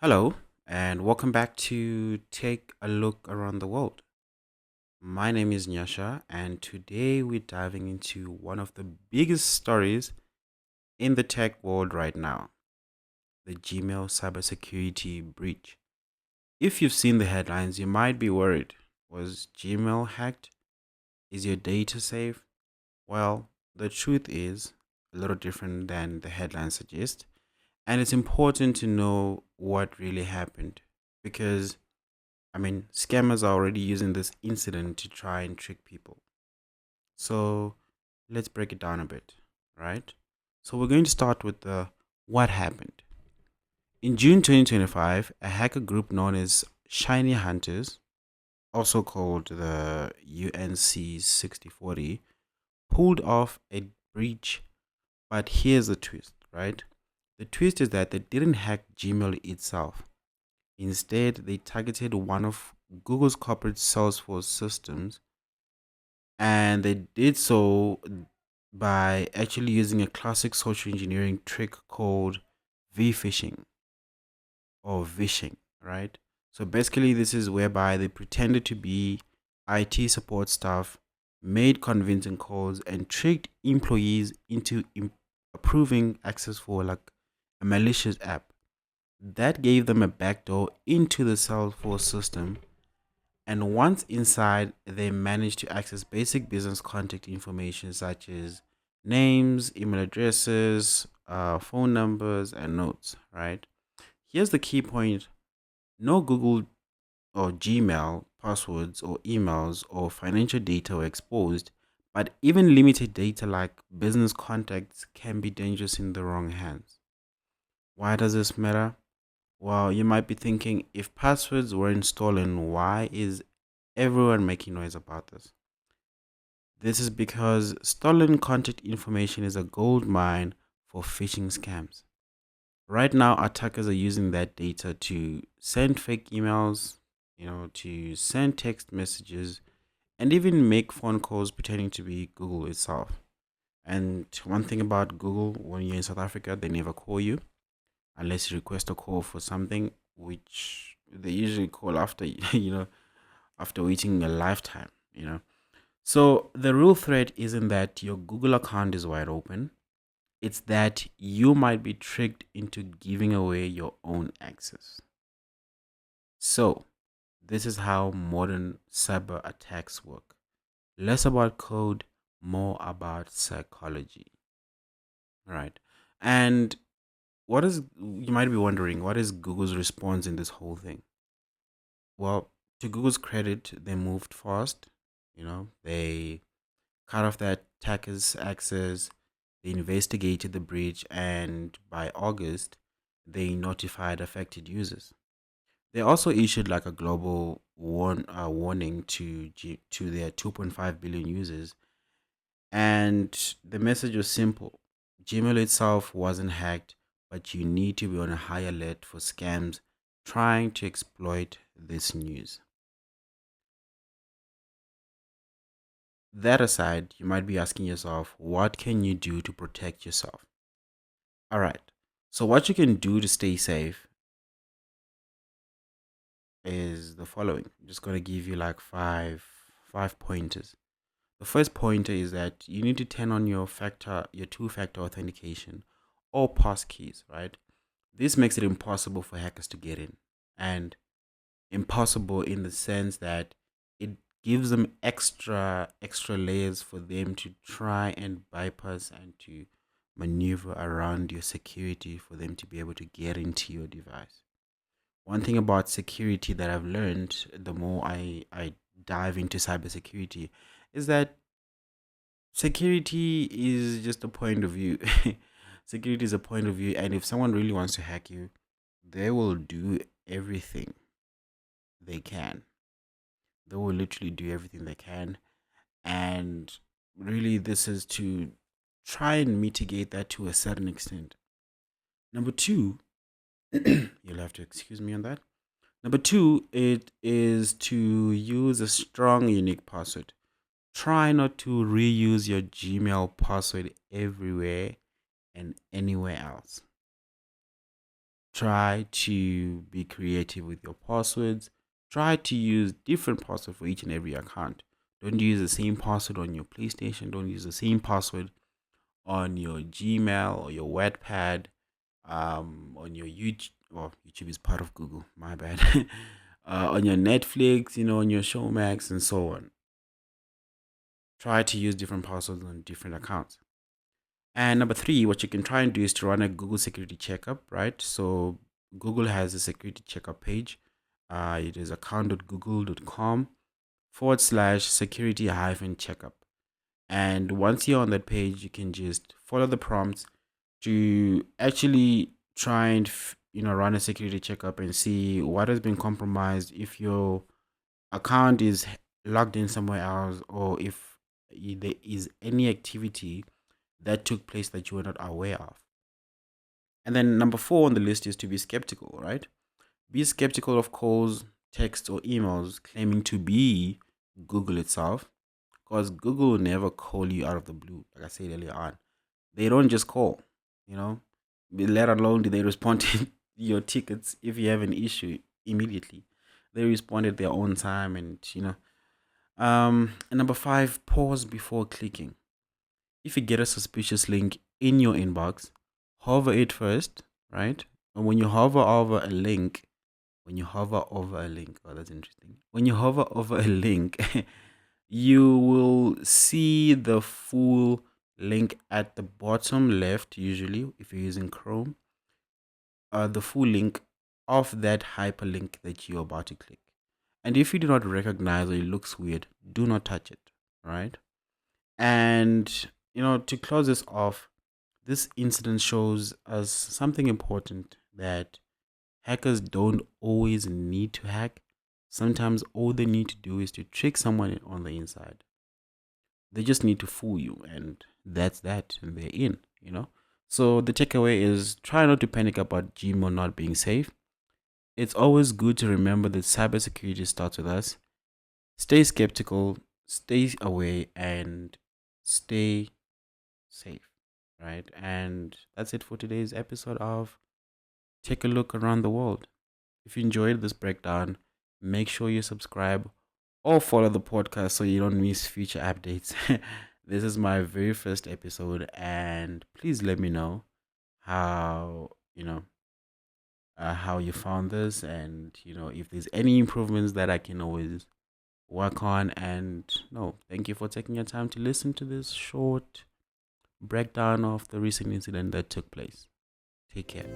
Hello, and welcome back to Take a Look Around the World. My name is Nyasha, and today we're diving into one of the biggest stories in the tech world right now, the Gmail cybersecurity breach. If you've seen the headlines, you might be worried. Was Gmail hacked? Is your data safe? Well, the truth is a little different than the headlines suggest, and it's important to know what really happened because scammers are already using this incident to try and trick people. So let's break it down a bit, right? So we're going to start with the what happened. In June 2025, a hacker group known as ShinyHunters, also called the UNC 6040, pulled off a breach. But here's the twist, right? The twist is that they didn't hack Gmail itself. Instead, they targeted one of Google's corporate Salesforce systems, and they did so by actually using a classic social engineering trick called phishing or vishing, right? So basically, this is whereby they pretended to be IT support staff, made convincing calls, and tricked employees into approving access for like a malicious app. That gave them a backdoor into the Salesforce system, and once inside, they managed to access basic business contact information such as names, email addresses, phone numbers, and notes, right? Here's the key point: no Google or Gmail passwords or emails or financial data were exposed, but even limited data like business contacts can be dangerous in the wrong hands. Why does this matter? Well, you might be thinking, if passwords weren't stolen, why is everyone making noise about this? This is because stolen contact information is a gold mine for phishing scams. Right now, attackers are using that data to send fake emails, to send text messages, and even make phone calls pretending to be Google itself. And one thing about Google, when you're in South Africa, they never call you unless you request a call for something, which they usually call after, after waiting a lifetime. So the real threat isn't that your Google account is wide open. It's that you might be tricked into giving away your own access. So this is how modern cyber attacks work. Less about code, more about psychology. Right. And you might be wondering, what is Google's response in this whole thing? Well, to Google's credit, they moved fast. They cut off that attacker's access. They investigated the breach, and by August, they notified affected users. They also issued like a global warning to their 2.5 billion users, and the message was simple: Gmail itself wasn't hacked, but you need to be on a high alert for scams trying to exploit this news. That aside, you might be asking yourself, what can you do to protect yourself? All right. So what you can do to stay safe is the following. I'm just going to give you like five pointers. The first pointer is that you need to turn on your two-factor authentication or pass keys, right? This makes it impossible for hackers to get in. And impossible in the sense that it gives them extra layers for them to try and bypass and to maneuver around your security for them to be able to get into your device. One thing about security that I've learned the more I dive into cybersecurity is that security is just a point of view. Security is a point of view, and if someone really wants to hack you, they will do everything they can. They will literally do everything they can. And really, this is to try and mitigate that to a certain extent. Number two, you'll have to excuse me on that. Number two, it is to use a strong, unique password. Try not to reuse your Gmail password everywhere and anywhere else. Try to be creative with your passwords. Try to use different password for each and every account. Don't use the same password on your PlayStation. Don't use the same password on your Gmail or your Wattpad, on your YouTube. Well, YouTube is part of Google. My bad. On your Netflix, on your Showmax and so on. Try to use different passwords on different accounts. And number three, what you can try and do is to run a Google security checkup, right? So Google has a security checkup page. It is account.google.com/security hyphen checkup. And once you're on that page, you can just follow the prompts to actually try and run a security checkup and see what has been compromised, if your account is logged in somewhere else, or if there is any activity that took place that you were not aware of. And then number four on the list is to be skeptical, right? Be skeptical of calls, texts, or emails claiming to be Google itself, because Google will never call you out of the blue. Like I said earlier on, they don't just call, you know, let alone do they respond to your tickets if you have an issue immediately. They respond at their own time, and number five, pause before clicking. If you get a suspicious link in your inbox, hover it first, right? And oh, that's interesting. When you hover over a link, you will see the full link at the bottom left, usually, if you're using Chrome, the full link of that hyperlink that you're about to click. And if you do not recognize or it looks weird, do not touch it, right? And, to close this off, this incident shows us something important, that hackers don't always need to hack. Sometimes all they need to do is to trick someone on the inside. They just need to fool you, and that's that, and they're in. So the takeaway is, try not to panic about Gmail not being safe. It's always good to remember that cybersecurity starts with us. Stay skeptical, stay away, and stay safe, right? And that's it for today's episode of Take a Look Around the World. If you enjoyed this breakdown, make sure you subscribe or follow the podcast so you don't miss future updates. This is my very first episode, and please let me know how how you found this, and if there's any improvements that I can always work on. And no, thank you for taking your time to listen to this short breakdown of the recent incident that took place. Take care.